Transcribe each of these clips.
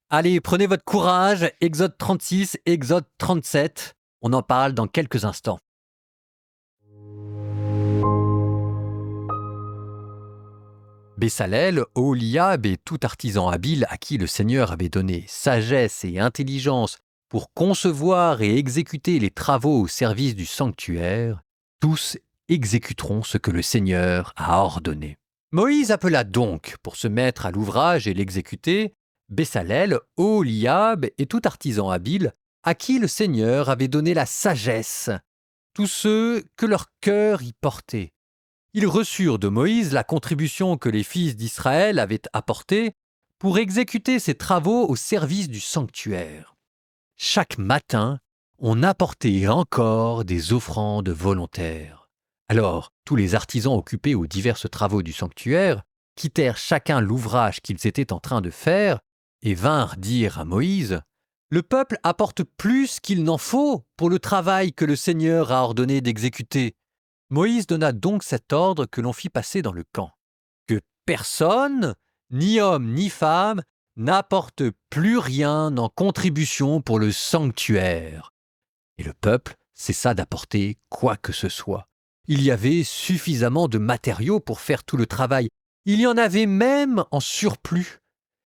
Allez, prenez votre courage, Exode 36, Exode 37. On en parle dans quelques instants. Bessalel, Oholiab et tout artisan habile à qui le Seigneur avait donné sagesse et intelligence pour concevoir et exécuter les travaux au service du sanctuaire, tous exécuteront ce que le Seigneur a ordonné. Moïse appela donc, pour se mettre à l'ouvrage et l'exécuter, Bessalel, Oholiab et tout artisan habile à qui le Seigneur avait donné la sagesse, tous ceux que leur cœur y portait. Ils reçurent de Moïse la contribution que les fils d'Israël avaient apportée pour exécuter ces travaux au service du sanctuaire. Chaque matin, on apportait encore des offrandes volontaires. Alors, tous les artisans occupés aux divers travaux du sanctuaire quittèrent chacun l'ouvrage qu'ils étaient en train de faire et vinrent dire à Moïse : « Le peuple apporte plus qu'il n'en faut pour le travail que le Seigneur a ordonné d'exécuter. » Moïse donna donc cet ordre que l'on fit passer dans le camp : que personne, ni homme ni femme, n'apporte plus rien en contribution pour le sanctuaire. Et le peuple cessa d'apporter quoi que ce soit. Il y avait suffisamment de matériaux pour faire tout le travail. Il y en avait même en surplus.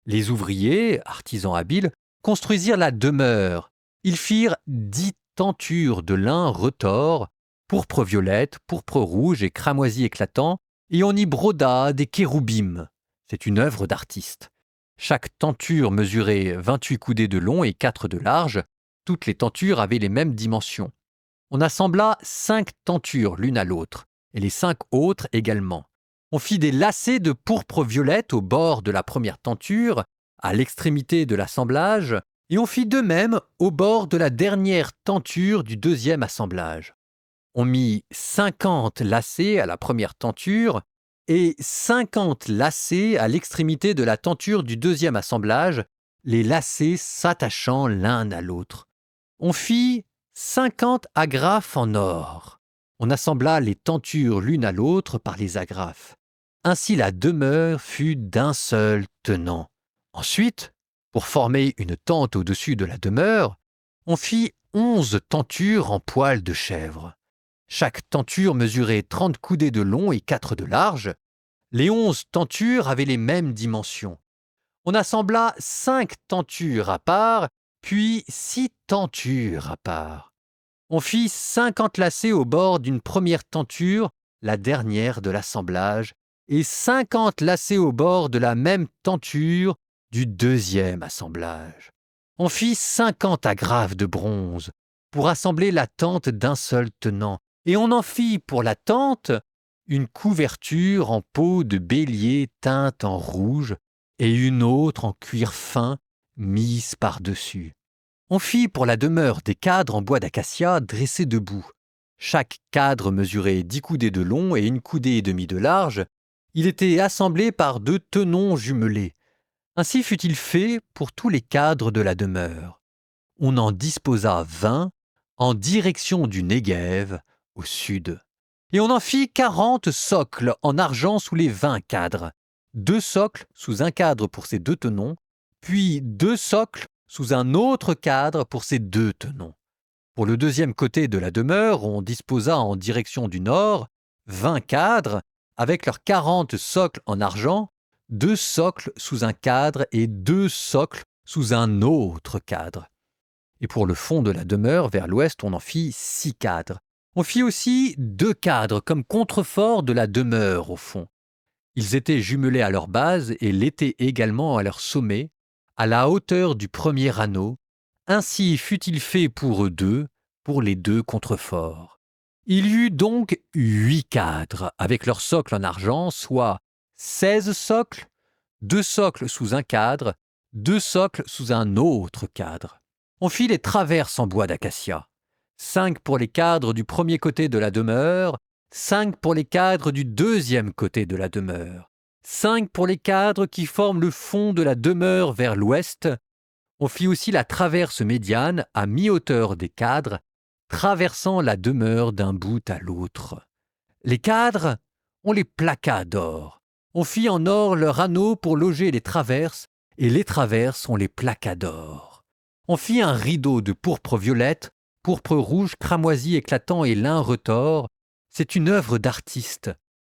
Les ouvriers, artisans habiles, construisirent la demeure. Ils firent 10 tentures de lin retors, pourpre violette, pourpre rouge et cramoisi éclatant, et on y broda des kéroubim. C'est une œuvre d'artiste. Chaque tenture mesurait 28 coudées de long et 4 de large. Toutes les tentures avaient les mêmes dimensions. On assembla 5 tentures l'une à l'autre, et les 5 autres également. On fit des lacets de pourpre violette au bord de la première tenture, à l'extrémité de l'assemblage, et on fit de même au bord de la dernière tenture du deuxième assemblage. On mit 50 lacets à la première tenture et 50 lacets à l'extrémité de la tenture du deuxième assemblage, les lacets s'attachant l'un à l'autre. On fit 50 agrafes en or. On assembla les tentures l'une à l'autre par les agrafes. Ainsi la demeure fut d'un seul tenant. Ensuite, pour former une tente au-dessus de la demeure, on fit 11 tentures en poil de chèvre. Chaque tenture mesurait 30 coudées de long et 4 de large. Les 11 tentures avaient les mêmes dimensions. On assembla 5 tentures à part, puis 6 tentures à part. On fit 50 lacets au bord d'une première tenture, la dernière de l'assemblage, et 50 lacets au bord de la même tenture du deuxième assemblage. On fit 50 agrafes de bronze pour assembler la tente d'un seul tenant, et on en fit pour la tente une couverture en peau de bélier teinte en rouge et une autre en cuir fin mise par-dessus. On fit pour la demeure des cadres en bois d'acacia dressés debout. Chaque cadre mesurait 10 coudées de long et 1 coudée et demie de large. Il était assemblé par 2 tenons jumelés. Ainsi fut-il fait pour tous les cadres de la demeure. On en disposa 20 en direction du Néguev, au sud. Et on en fit 40 socles en argent sous les 20 cadres. 2 socles sous un cadre pour ces 2 tenons, puis 2 socles sous un autre cadre pour ces 2 tenons. Pour le deuxième côté de la demeure, on disposa en direction du nord 20 cadres avec leurs 40 socles en argent, 2 socles sous un cadre et 2 socles sous un autre cadre. Et pour le fond de la demeure, vers l'ouest, on en fit 6 cadres. On fit aussi 2 cadres comme contrefort de la demeure au fond. Ils étaient jumelés à leur base et l'étaient également à leur sommet, à la hauteur du premier anneau. Ainsi fut-il fait pour eux deux, pour les 2 contreforts. Il y eut donc 8 cadres avec leur socle en argent, soit 16 socles, 2 socles sous un cadre, 2 socles sous un autre cadre. On fit les traverses en bois d'acacia, 5 pour les cadres du premier côté de la demeure, 5 pour les cadres du deuxième côté de la demeure, 5 pour les cadres qui forment le fond de la demeure vers l'ouest. On fit aussi la traverse médiane à mi-hauteur des cadres, traversant la demeure d'un bout à l'autre. Les cadres, on les plaqua d'or. On fit en or leur anneau pour loger les traverses, et les traverses on les plaqua d'or. On fit un rideau de pourpre violette, pourpre rouge, cramoisi éclatant et lin retors. C'est une œuvre d'artiste.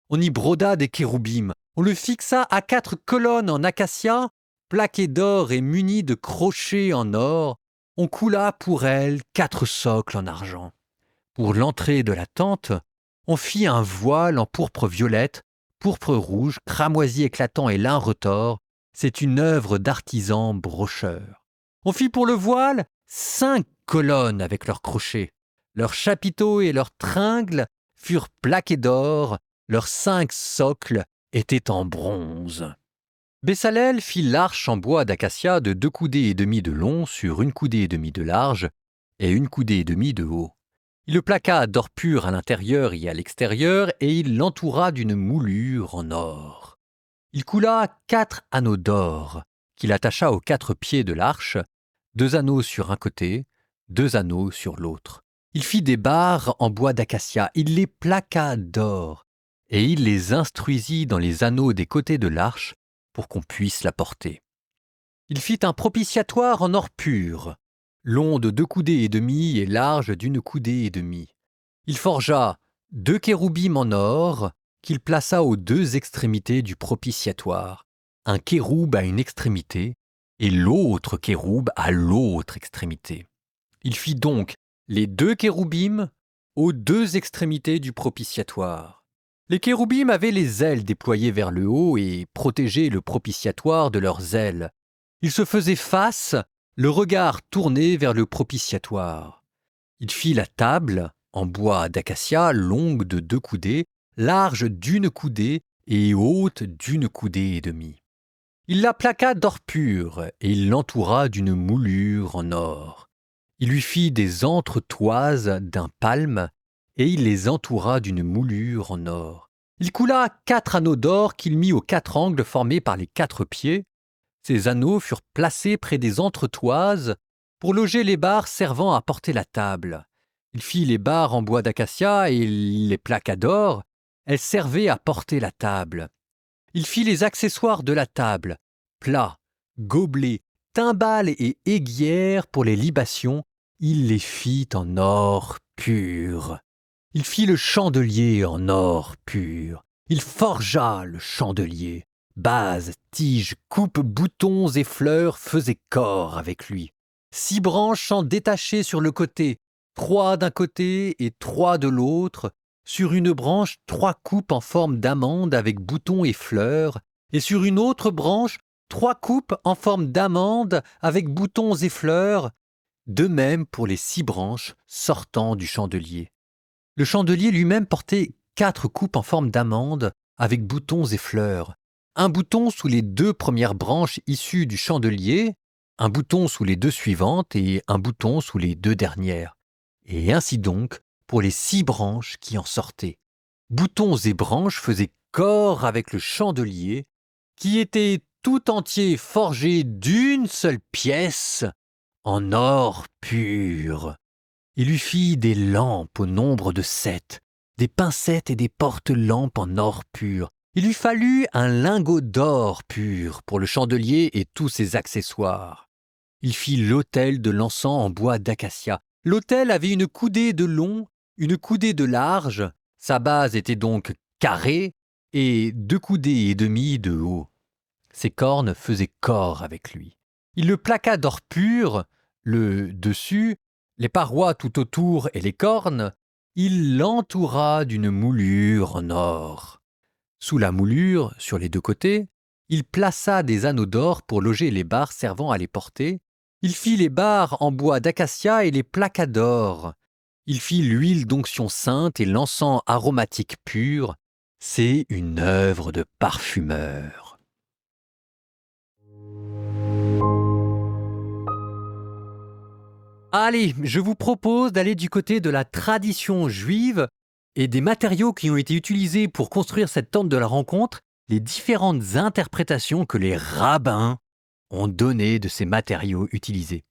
On y broda des kéroubim. On le fixa à 4 colonnes en acacia, plaquées d'or et munies de crochets en or. On coula pour elles 4 socles en argent. Pour l'entrée de la tente, on fit un voile en pourpre violette, pourpre rouge, cramoisi éclatant et lin retors. C'est une œuvre d'artisan brocheur. On fit pour le voile 5 colonnes avec leurs crochets. Leurs chapiteaux et leurs tringles furent plaqués d'or, leurs 5 socles étaient en bronze. Bessalel fit l'arche en bois d'acacia de 2 coudées et demie de long sur 1 coudée et demie de large et 1 coudée et demie de haut. Il le plaqua d'or pur à l'intérieur et à l'extérieur et il l'entoura d'une moulure en or. Il coula 4 anneaux d'or qu'il attacha aux 4 pieds de l'arche, 2 anneaux sur un côté, 2 anneaux sur l'autre. Il fit des barres en bois d'acacia, il les plaqua d'or, et il les instruisit dans les anneaux des côtés de l'arche pour qu'on puisse la porter. Il fit un propitiatoire en or pur, long de 2 coudées et demie et large d'1 coudée et demie. Il forgea 2 kéroubim en or qu'il plaça aux 2 extrémités du propitiatoire, un kéroub à une extrémité et l'autre kéroub à l'autre extrémité. Il fit donc les 2 kéroubim aux 2 extrémités du propitiatoire. Les kéroubim avaient les ailes déployées vers le haut et protégeaient le propitiatoire de leurs ailes. Ils se faisaient face, le regard tourné vers le propitiatoire. Il fit la table en bois d'acacia longue de 2 coudées, large d'1 coudée et haute d'1 coudée et demie. Il la plaqua d'or pur et il l'entoura d'une moulure en or. Il lui fit des entretoises d'un palme et il les entoura d'une moulure en or. Il coula 4 anneaux d'or qu'il mit aux 4 angles formés par les 4 pieds. Ces anneaux furent placés près des entretoises pour loger les barres servant à porter la table. Il fit les barres en bois d'acacia et il les plaqua d'or. Elles servaient à porter la table. Il fit les accessoires de la table, plats, gobelets, timbales et aiguières pour les libations. Il les fit en or pur. Il fit le chandelier en or pur. Il forgea le chandelier. Bases, tiges, coupes, boutons et fleurs faisaient corps avec lui. 6 branches s'en détachaient sur le côté, 3 d'un côté et 3 de l'autre. Sur une branche, 3 coupes en forme d'amande avec boutons et fleurs, et sur une autre branche, 3 coupes en forme d'amande avec boutons et fleurs. De même pour les 6 branches sortant du chandelier. Le chandelier lui-même portait 4 coupes en forme d'amande avec boutons et fleurs. Un bouton sous les 2 premières branches issues du chandelier, un bouton sous les 2 suivantes et un bouton sous les 2 dernières. Et ainsi donc pour les 6 branches qui en sortaient. Boutons et branches faisaient corps avec le chandelier, qui était tout entier forgé d'une seule pièce, en or pur. Il lui fit des lampes au nombre de 7, des pincettes et des porte-lampes en or pur. Il lui fallut un lingot d'or pur pour le chandelier et tous ses accessoires. Il fit l'autel de l'encens en bois d'acacia. L'autel avait 1 coudée de long, 1 coudée de large. Sa base était donc carrée et 2 coudées et demie de haut. Ses cornes faisaient corps avec lui. Il le plaqua d'or pur, le dessus, les parois tout autour et les cornes. Il l'entoura d'une moulure en or. Sous la moulure, sur les 2 côtés, il plaça des anneaux d'or pour loger les barres servant à les porter. Il fit les barres en bois d'acacia et les plaqua d'or. Il fit l'huile d'onction sainte et l'encens aromatique pur. C'est une œuvre de parfumeur. Allez, je vous propose d'aller du côté de la tradition juive et des matériaux qui ont été utilisés pour construire cette tente de la rencontre, les différentes interprétations que les rabbins ont données de ces matériaux utilisés.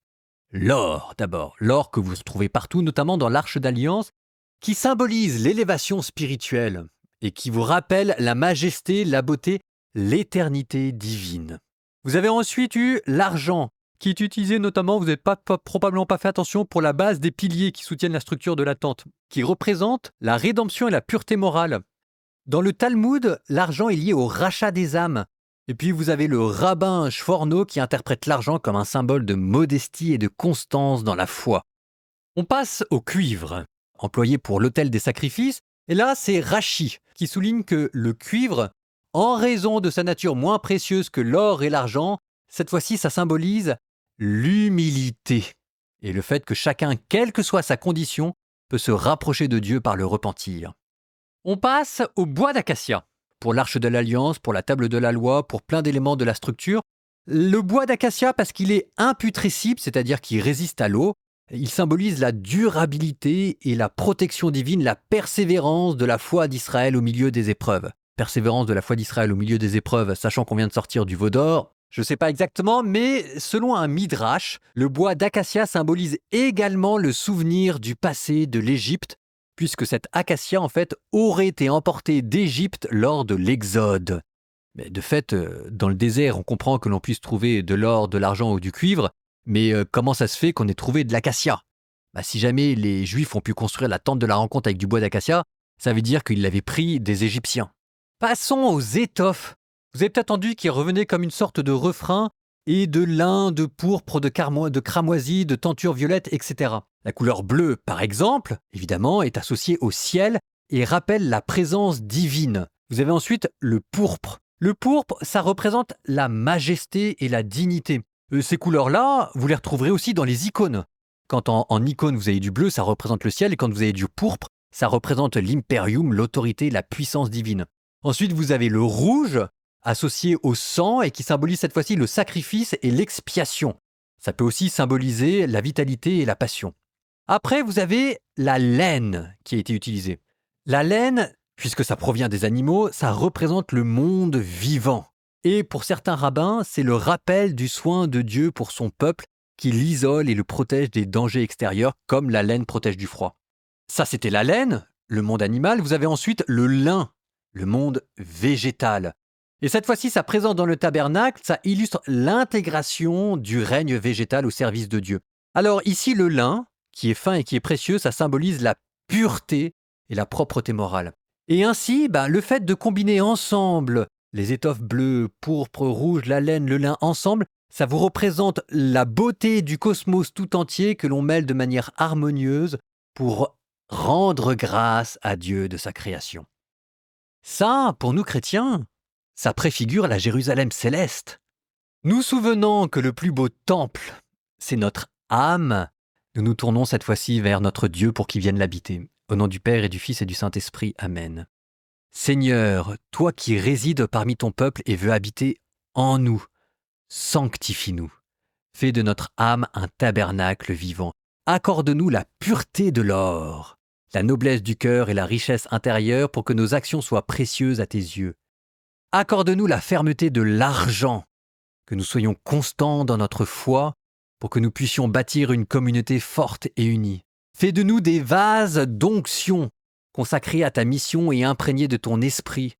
L'or, d'abord, l'or que vous trouvez partout, notamment dans l'Arche d'Alliance, qui symbolise l'élévation spirituelle et qui vous rappelle la majesté, la beauté, l'éternité divine. Vous avez ensuite eu l'argent, qui est utilisé notamment, vous n'avez probablement pas fait attention, pour la base des piliers qui soutiennent la structure de la tente, qui représente la rédemption et la pureté morale. Dans le Talmud, l'argent est lié au rachat des âmes. Et puis vous avez le rabbin Sforno qui interprète l'argent comme un symbole de modestie et de constance dans la foi. On passe au cuivre, employé pour l'autel des sacrifices. Et là, c'est Rachi qui souligne que le cuivre, en raison de sa nature moins précieuse que l'or et l'argent, cette fois-ci, ça symbolise l'humilité. Et le fait que chacun, quelle que soit sa condition, peut se rapprocher de Dieu par le repentir. On passe au bois d'acacia. Pour l'arche de l'Alliance, pour la table de la loi, pour plein d'éléments de la structure. Le bois d'acacia, parce qu'il est imputrescible, c'est-à-dire qu'il résiste à l'eau, il symbolise la durabilité et la protection divine, la persévérance de la foi d'Israël au milieu des épreuves. Persévérance de la foi d'Israël au milieu des épreuves, sachant qu'on vient de sortir du veau d'or, je ne sais pas exactement, mais selon un midrash, le bois d'acacia symbolise également le souvenir du passé de l'Égypte, puisque cet acacia, en fait, aurait été emporté d'Égypte lors de l'Exode. Mais de fait, dans le désert, on comprend que l'on puisse trouver de l'or, de l'argent ou du cuivre, mais comment ça se fait qu'on ait trouvé de l'acacia ? Si jamais les Juifs ont pu construire la tente de la rencontre avec du bois d'acacia, ça veut dire qu'ils l'avaient pris des Égyptiens. Passons aux étoffes. Vous avez peut-être entendu qu'ils revenaient comme une sorte de refrain, et de lin, de pourpre, de cramoisi, de tenture violette, etc. La couleur bleue, par exemple, évidemment, est associée au ciel et rappelle la présence divine. Vous avez ensuite le pourpre. Le pourpre, ça représente la majesté et la dignité. Ces couleurs-là, vous les retrouverez aussi dans les icônes. Quand en icône, vous avez du bleu, ça représente le ciel, et quand vous avez du pourpre, ça représente l'imperium, l'autorité, la puissance divine. Ensuite, vous avez le rouge, associé au sang, et qui symbolise cette fois-ci le sacrifice et l'expiation. Ça peut aussi symboliser la vitalité et la passion. Après, vous avez la laine qui a été utilisée. La laine, puisque ça provient des animaux, ça représente le monde vivant. Et pour certains rabbins, c'est le rappel du soin de Dieu pour son peuple qui l'isole et le protège des dangers extérieurs comme la laine protège du froid. Ça, c'était la laine, le monde animal. Vous avez ensuite le lin, le monde végétal. Et cette fois-ci, sa présence dans le tabernacle, ça illustre l'intégration du règne végétal au service de Dieu. Alors ici, le lin, qui est fin et qui est précieux, ça symbolise la pureté et la propreté morale. Et ainsi, le fait de combiner ensemble les étoffes bleues, pourpre, rouge, la laine, le lin ensemble, ça vous représente la beauté du cosmos tout entier que l'on mêle de manière harmonieuse pour rendre grâce à Dieu de sa création. Ça, pour nous chrétiens, ça préfigure la Jérusalem céleste. Nous souvenant que le plus beau temple, c'est notre âme, nous nous tournons cette fois-ci vers notre Dieu pour qu'il vienne l'habiter. Au nom du Père et du Fils et du Saint-Esprit. Amen. Seigneur, toi qui résides parmi ton peuple et veux habiter en nous, sanctifie-nous. Fais de notre âme un tabernacle vivant. Accorde-nous la pureté de l'or, la noblesse du cœur et la richesse intérieure pour que nos actions soient précieuses à tes yeux. Accorde-nous la fermeté de l'argent, que nous soyons constants dans notre foi pour que nous puissions bâtir une communauté forte et unie. Fais de nous des vases d'onction, consacrés à ta mission et imprégnés de ton esprit,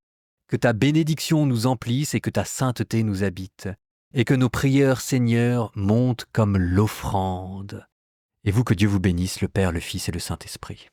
que ta bénédiction nous emplisse et que ta sainteté nous habite, et que nos prières, Seigneur, montent comme l'offrande. Et vous, que Dieu vous bénisse, le Père, le Fils et le Saint-Esprit.